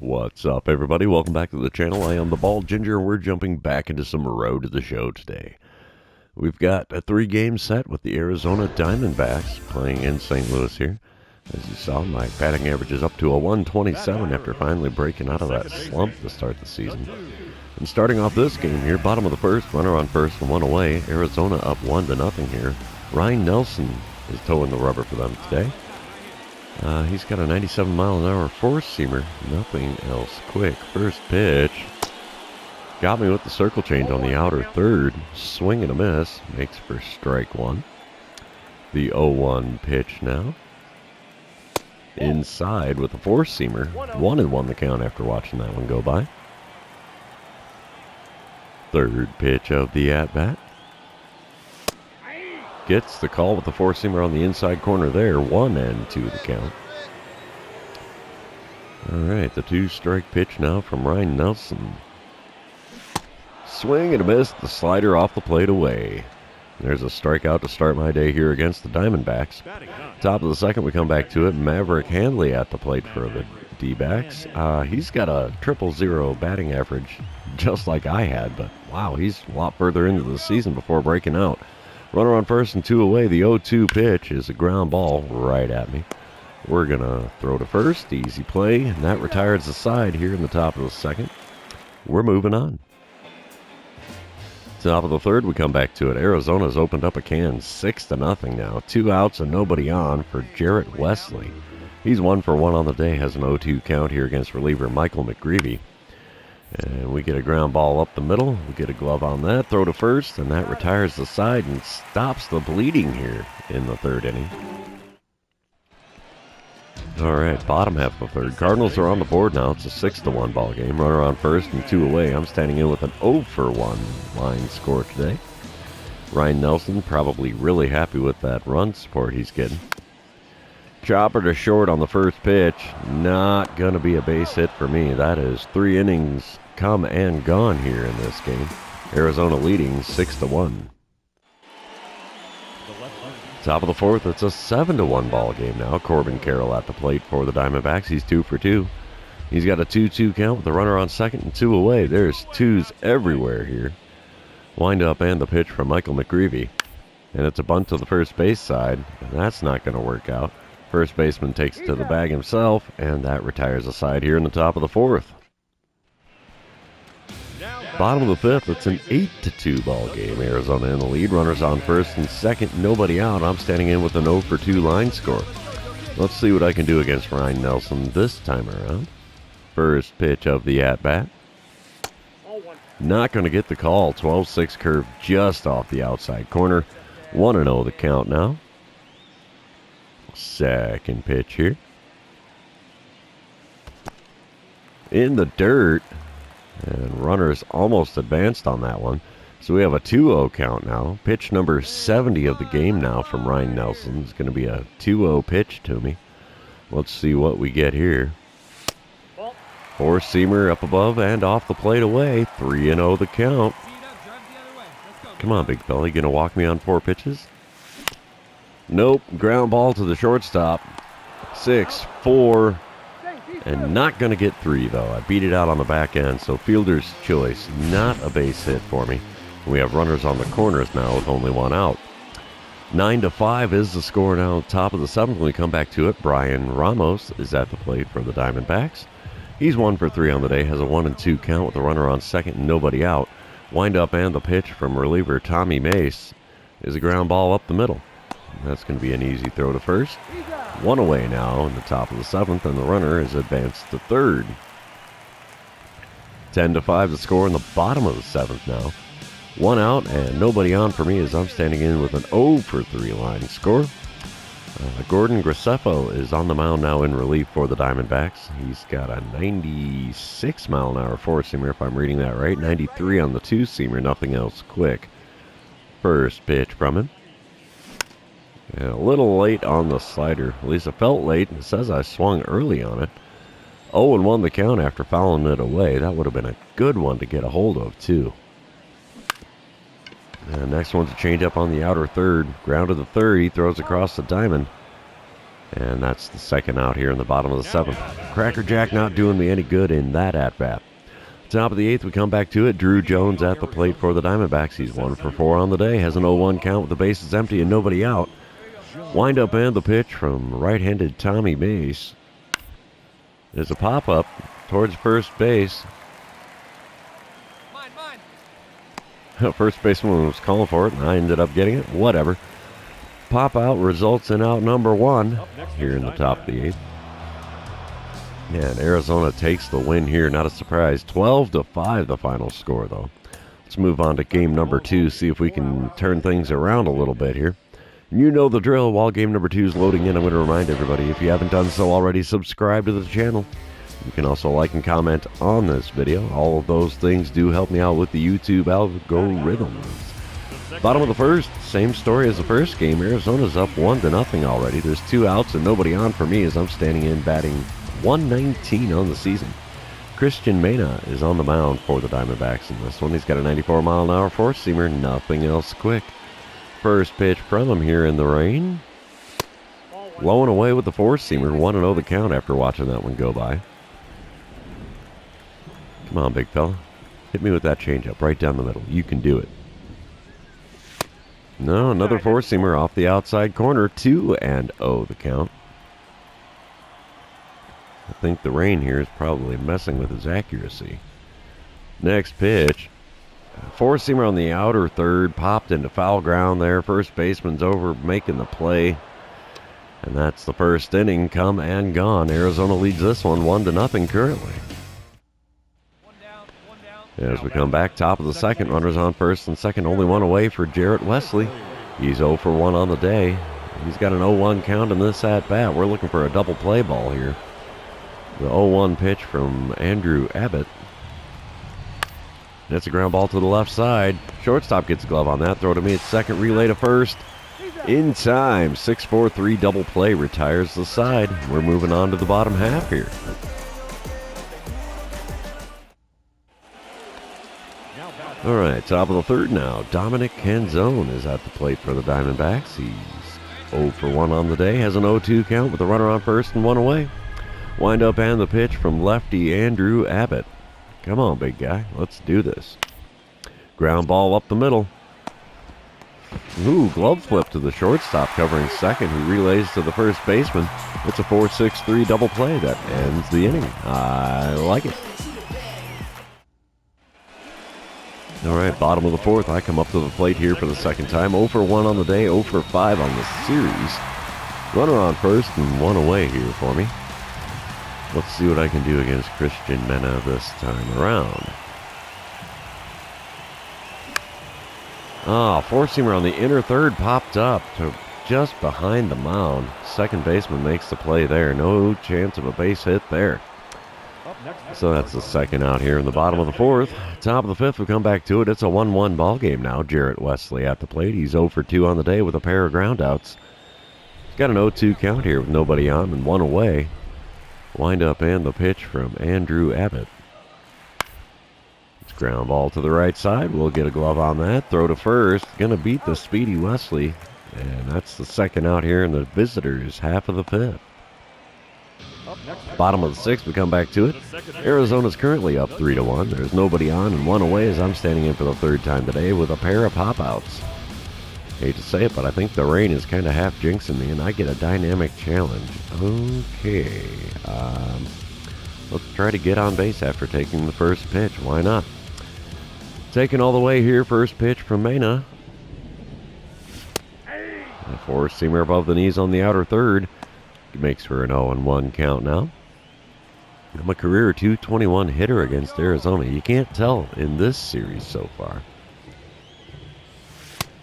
What's up, everybody? Welcome back to the channel. I am the Bald Ginger, and we're jumping back into some Road to the Show today. We've got a 3-game set with the Arizona Diamondbacks playing in St. Louis here. As you saw, my batting average is up to a 127 after finally breaking out of that slump to start the season. And starting off this game here, bottom of the first, runner on first and one away. Arizona up 1-0 here. Ryan Nelson is towing the rubber for them today. He's got a 97-mile-an-hour four-seamer. Nothing else quick. First pitch. Got me with the circle change on the outer third. Swing and a miss. Makes for strike one. The 0-1 pitch now. Inside with the four-seamer. 1-1 the count after watching that one go by. Third pitch of the at-bat. Gets the call with the four-seamer on the inside corner there. 1-2 the count. All right, the 2-strike pitch now from Ryan Nelson. Swing and a miss. The slider off the plate away. There's a strikeout to start my day here against the Diamondbacks. Top of the second, we come back to it. Maverick Handley at the plate for the D-backs. He's got a 000 batting average, just like I had, but wow, he's a lot further into the season before breaking out. Runner on first and two away. The 0-2 pitch is a ground ball right at me. We're going to throw to first. Easy play. And that retires the side here in the top of the second. We're moving on. Top of the third, we come back to it. Arizona's opened up a can 6-0 now. 2 outs and nobody on for Jarrett Wesley. He's 1 for 1 on the day. Has an 0-2 count here against reliever Michael McGreevy. And we get a ground ball up the middle. We get a glove on that. Throw to first, and that retires the side and stops the bleeding here in the third inning. All right, bottom half of the third. Cardinals are on the board now. It's a 6-1 ball game. Runner on first and 2 away. I'm standing in with an 0 for 1 line score today. Ryan Nelson probably really happy with that run support he's getting. Chopper to short on the first pitch. Not going to be a base hit for me. That is 3 innings come and gone here in this game. Arizona leading 6-1. Top of the fourth, it's a 7-1 ball game now. Corbin Carroll at the plate for the Diamondbacks. He's 2 for 2. He's got a 2-2 count with the runner on second and 2 away. There's 2s everywhere here. Wind up and the pitch from Michael McGreevy. And it's a bunt to the first base side. And that's not going to work out. First baseman takes it to the bag himself, and that retires the side here in the top of the fourth. Bottom of the fifth, it's an 8-2 ball game. Arizona in the lead. Runners on first and second. Nobody out. I'm standing in with an 0 for 2 line score. Let's see what I can do against Ryan Nelson this time around. First pitch of the at-bat. Not going to get the call. 12-6 curve just off the outside corner. 1-0 the count now. Second pitch here. In the dirt. And runners almost advanced on that one. So we have a 2-0 count now. Pitch number 70 of the game now from Ryan Nelson. It's going to be a 2-0 pitch to me. Let's see what we get here. Four-seamer up above and off the plate away. 3-0 the count. Come on, big fella. You going to walk me on 4 pitches? Nope. Ground ball to the shortstop. 6-4. And not going to get 3, though. I beat it out on the back end, so fielder's choice. Not a base hit for me. We have runners on the corners now with only 1 out. 9-5 is the score now. Top of the 7th when we come back to it. Brian Ramos is at the plate for the Diamondbacks. He's 1 for 3 on the day. Has a 1-2 count with a runner on second and nobody out. Wind up and the pitch from reliever Tommy Mace is a ground ball up the middle. That's going to be an easy throw to first. 1 away now in the top of the 7th, and the runner is advanced to third. 10-5 the score in the bottom of the 7th now. 1 out and nobody on for me as I'm standing in with an 0 for 3 line score. Gordon Graceffo is on the mound now in relief for the Diamondbacks. He's got a 96-mile-an-hour four-seamer, if I'm reading that right. 93 on the two-seamer, nothing else quick. First pitch from him. And a little late on the slider. At least it felt late. It says I swung early on it. 0-1 the count after fouling it away. That would have been a good one to get a hold of, too. And next one's a changeup on the outer third. Ground to the third. He throws across the diamond. And that's the second out here in the bottom of the seventh. Cracker Jack not doing me any good in that at-bat. Top of the eighth, we come back to it. Drew Jones at the plate for the Diamondbacks. He's 1 for 4 on the day. Has an 0-1 count with the bases empty and nobody out. Wind up and the pitch from right-handed Tommy Mace. There's a pop-up towards first base. First baseman was calling for it, and I ended up getting it. Whatever. Pop-out results in out number 1 here in the top of the eighth. And Arizona takes the win here. Not a surprise. 12-5 the final score, though. Let's move on to game number 2, see if we can turn things around a little bit here. You know the drill. While game number 2 is loading in, I'm going to remind everybody, if you haven't done so already, subscribe to the channel. You can also like and comment on this video. All of those things do help me out with the YouTube algorithms. Bottom of the first, same story as the first game. Arizona's up 1-0 already. There's 2 outs and nobody on for me as I'm standing in batting 119 on the season. Christian Mena is on the mound for the Diamondbacks in this one. He's got a 94-mile-an-hour four-seamer, nothing else quick. First pitch from him here in the rain. Low and away with the four-seamer. 1-0 the count after watching that one go by. Come on, big fella. Hit me with that changeup right down the middle. You can do it. No, another four-seamer off the outside corner. 2-0 the count. I think the rain here is probably messing with his accuracy. Next pitch. Four-seamer on the outer third. Popped into foul ground there. First baseman's over making the play. And that's the first inning come and gone. Arizona leads this one 1-0 currently. As we come back, top of the second, runners on first and second. Only one away for Jarrett Wesley. He's 0 for 1 on the day. He's got an 0-1 count in this at-bat. We're looking for a double play ball here. The 0-1 pitch from Andrew Abbott. That's a ground ball to the left side. Shortstop gets a glove on that. Throw to me at second. Relay to first. In time. 6-4-3 double play retires the side. We're moving on to the bottom half here. All right, top of the third now. Dominic Canzone is at the plate for the Diamondbacks. He's 0 for 1 on the day. Has an 0-2 count with a runner on first and 1 away. Wind up and the pitch from lefty Andrew Abbott. Come on, big guy. Let's do this. Ground ball up the middle. Ooh, glove flip to the shortstop covering second, who relays to the first baseman. It's a 4-6-3 double play that ends the inning. I like it. All right, bottom of the fourth. I come up to the plate here for the second time. 0 for 1 on the day, 0 for 5 on the series. Runner on first and 1 away here for me. Let's see what I can do against Christian Mena this time around. Four-seamer on the inner third popped up to just behind the mound. Second baseman makes the play there. No chance of a base hit there. So that's the second out here in the bottom of the fourth. Top of the fifth, we come back to it. It's a 1-1 ball game now. Jarrett Wesley at the plate. He's 0 for 2 on the day with a pair of groundouts. He's got an 0-2 count here with nobody on and 1 away. Wind up and the pitch from Andrew Abbott. It's ground ball to the right side. We'll get a glove on that. Throw to first. Gonna beat the speedy Wesley. And that's the second out here in the visitors' half of the fifth. Bottom of the sixth, we come back to it. Arizona's currently up 3-1. There's nobody on and 1 away as I'm standing in for the third time today with a pair of pop-outs. Hate to say it, but I think the rain is kind of half jinxing me, and I get a dynamic challenge. Okay. Let's try to get on base after taking the first pitch. Why not? Taking all the way here, first pitch from Mena. A four-seamer above the knees on the outer third. He makes for an 0-1 count now. I'm a career .221 hitter against Arizona. You can't tell in this series so far.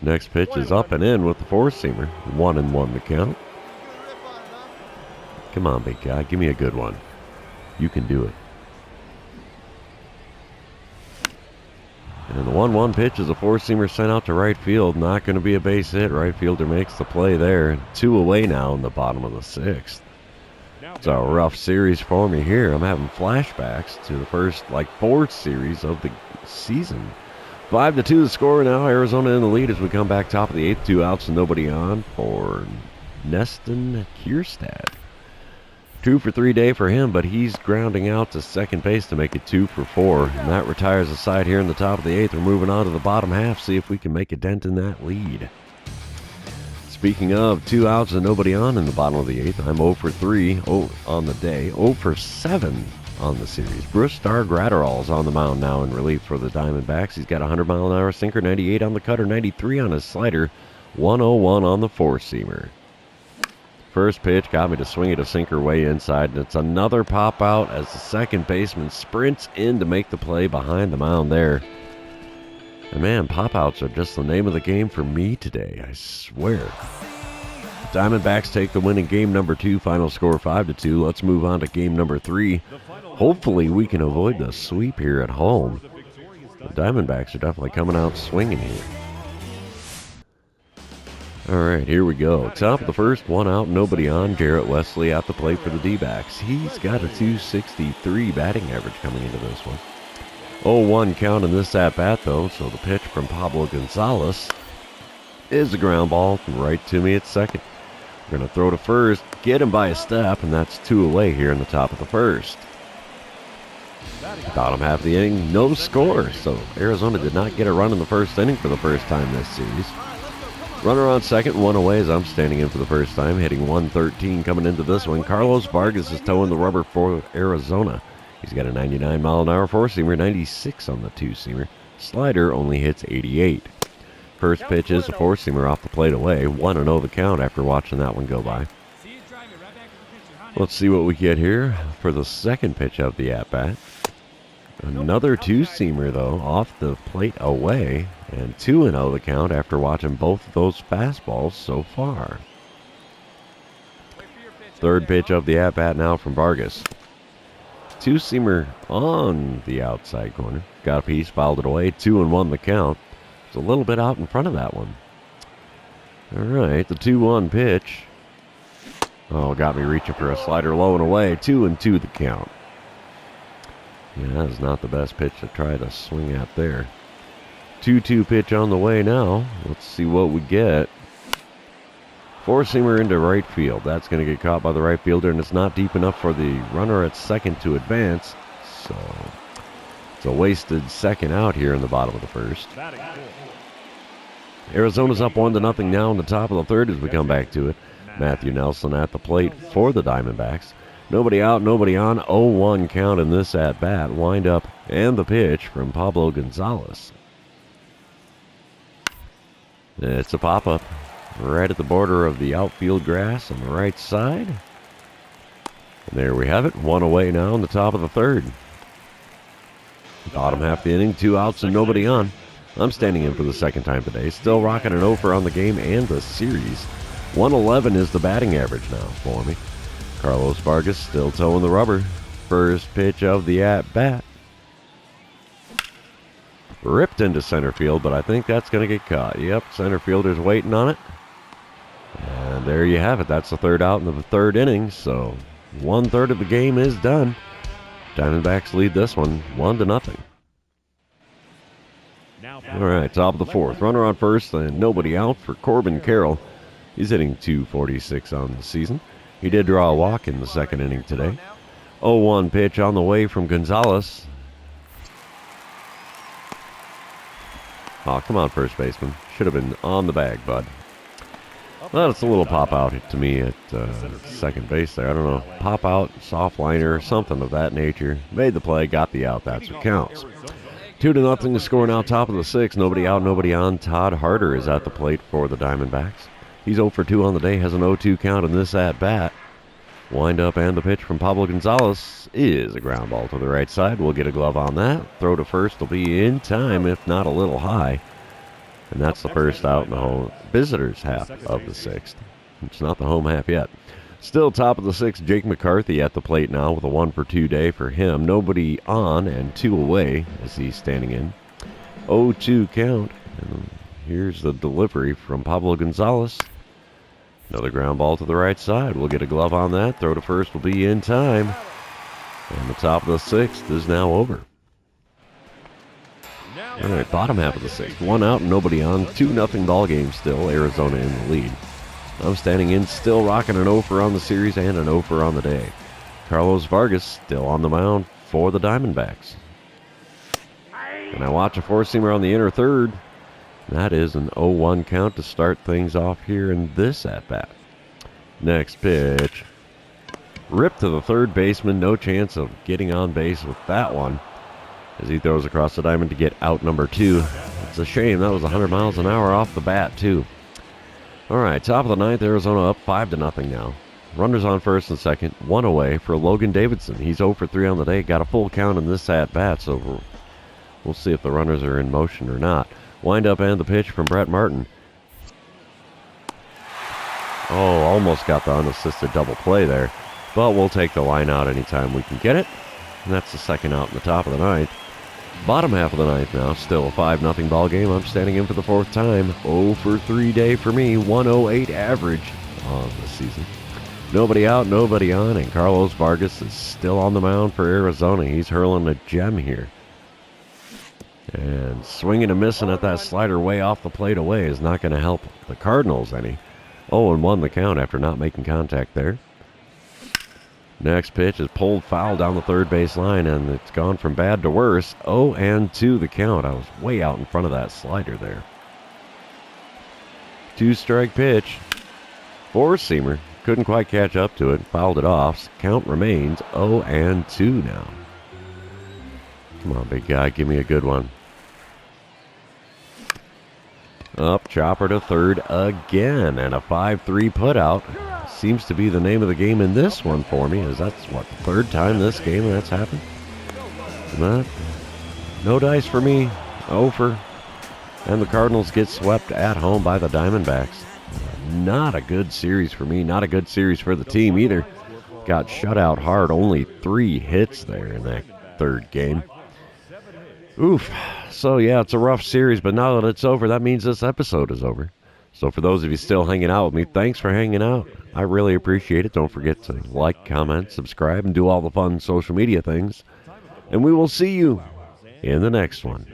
Next pitch is up and in with the four-seamer. 1-1 the count. Come on, big guy. Give me a good one. You can do it. And the 1-1 pitch is a four-seamer sent out to right field. Not going to be a base hit. Right fielder makes the play there. 2 away now in the bottom of the sixth. It's a rough series for me here. I'm having flashbacks to the first, fourth series of the season. 5-2 the score now. Arizona in the lead as we come back top of the eighth. 2 outs and nobody on for Neston Kierstad. 2 for 3 day for him, but he's grounding out to second base to make it 2 for 4. And that retires the side here in the top of the 8th. We're moving on to the bottom half, see if we can make a dent in that lead. Speaking of 2 outs and nobody on in the bottom of the 8th, I'm 0 for 3 on the day, 0 for 7 on the series. Brustar Gratterall's on the mound now in relief for the Diamondbacks. He's got a 100-mile-an-hour sinker, 98 on the cutter, 93 on his slider, 101 on the four-seamer. First pitch got me to swing it a sinker way inside, and it's another pop out as the second baseman sprints in to make the play behind the mound there. And man, pop outs are just the name of the game for me today, I swear. The Diamondbacks take the win in game number 2, final score 5-2. Let's move on to game number 3. Hopefully we can avoid the sweep here at home. The Diamondbacks are definitely coming out swinging here. All right, here we go. Top of the first, 1 out, nobody on. Jarrett Wesley at the plate for the D-backs. He's got a .263 batting average coming into this one. 0-1 count in this at-bat, though, so the pitch from Pablo Gonzalez is a ground ball right to me at second. We're going to throw to first, get him by a step, and that's 2 away here in the top of the first. Bottom half of the inning, no score, so Arizona did not get a run in the first inning for the first time this series. Runner on second, 1 away as I'm standing in for the first time, hitting 113 coming into this one. Carlos Vargas is towing the rubber for Arizona. He's got a 99-mile-an-hour four-seamer, 96 on the two-seamer. Slider only hits 88. First pitch is a four-seamer off the plate away. 1-0 the count after watching that one go by. Let's see what we get here for the second pitch of the at-bat. Another two-seamer, though, off the plate away. And 2-0 the count after watching both of those fastballs so far. Third pitch of the at-bat now from Vargas. Two-seamer on the outside corner. Got a piece, fouled it away. 2-1 the count. It's a little bit out in front of that one. All right, the 2-1 pitch. Oh, got me reaching for a slider low and away. 2-2 the count. Yeah, that is not the best pitch to try to swing at there. 2-2 pitch on the way now. Let's see what we get. Four-seamer into right field. That's going to get caught by the right fielder, and it's not deep enough for the runner at second to advance. So it's a wasted second out here in the bottom of the first. Arizona's up 1-0 now in the top of the third as we come back to it. Matthew Nelson at the plate for the Diamondbacks. Nobody out, nobody on. 0-1 count in this at-bat. Wind up and the pitch from Pablo Gonzalez. It's a pop-up right at the border of the outfield grass on the right side. And there we have it. 1 away now in the top of the third. Bottom half of the inning, 2 outs and nobody on. I'm standing in for the second time today. Still rocking an over on the game and the series. 111 is the batting average now for me. Carlos Vargas still towing the rubber. First pitch of the at-bat. Ripped into center field, but I think that's going to get caught. Yep, center fielder's waiting on it. And there you have it. That's the third out in the third inning. So 1/3 of the game is done. Diamondbacks lead this one 1-0. All right, top of the fourth. Runner on first and nobody out for Corbin Carroll. He's hitting .246 on the season. He did draw a walk in the second inning today. 0-1 pitch on the way from Gonzalez. Oh, come on, first baseman. Should have been on the bag, bud. Well, it's a little pop out to me at second base there. I don't know. Pop out, soft liner, something of that nature. Made the play, got the out. That's what counts. 2-0 to score now, top of the sixth. Nobody out, nobody on. Todd Harder is at the plate for the Diamondbacks. He's 0 for 2 on the day, has an 0-2 count in this at-bat. Wind up and the pitch from Pablo Gonzalez is a ground ball to the right side. We'll get a glove on that. Throw to first will be in time, if not a little high. And that's the first out in the home visitors half of the sixth. It's not the home half yet. Still top of the sixth, Jake McCarthy at the plate now with a 1 for 2 day for him. Nobody on and 2 away as he's standing in. 0-2 count. And here's the delivery from Pablo Gonzalez. Another ground ball to the right side. We'll get a glove on that. Throw to first will be in time. And the top of the sixth is now over. All right, bottom half of the sixth. 1 out and nobody on. 2-0 ball game still. Arizona in the lead. I'm standing in, still rocking an 0 for on the series and an 0 for on the day. Carlos Vargas still on the mound for the Diamondbacks. And I watch a four-seamer on the inner third. That is an 0-1 count to start things off here in this at-bat. Next pitch. Ripped to the third baseman. No chance of getting on base with that one as he throws across the diamond to get out number 2. It's a shame. That was 100 miles an hour off the bat, too. All right, top of the ninth, Arizona up 5-0 now. Runners on first and second, 1 away for Logan Davidson. He's 0 for 3 on the day. Got a full count in this at-bat, so we'll see if the runners are in motion or not. Wind up and the pitch from Brett Martin. Oh, almost got the unassisted double play there. But we'll take the line out anytime we can get it. And that's the second out in the top of the ninth. Bottom half of the ninth now. Still a 5-0 ball game. I'm standing in for the fourth time. 0 for 3 day for me. 108 average on the season. Nobody out, nobody on. And Carlos Vargas is still on the mound for Arizona. He's hurling a gem here. And swinging and missing at that slider way off the plate away is not going to help the Cardinals any. 0-1 the count after not making contact there. Next pitch is pulled foul down the third base line, and it's gone from bad to worse. 0-2 the count. I was way out in front of that slider there. 2-strike pitch. Four-seamer. Couldn't quite catch up to it. Fouled it off. Count remains 0-2 now. Come on, big guy. Give me a good one. Up, chopper to third again, and a 5-3 putout. Seems to be the name of the game in this one for me, as that's, what, the third time this game that's happened? No dice for me. 0 for. And the Cardinals get swept at home by the Diamondbacks. Not a good series for me. Not a good series for the team either. Got shut out hard. Only 3 hits there in that third game. Oof. So, yeah, it's a rough series, but now that it's over, that means this episode is over. So for those of you still hanging out with me, thanks for hanging out. I really appreciate it. Don't forget to like, comment, subscribe, and do all the fun social media things. And we will see you in the next one.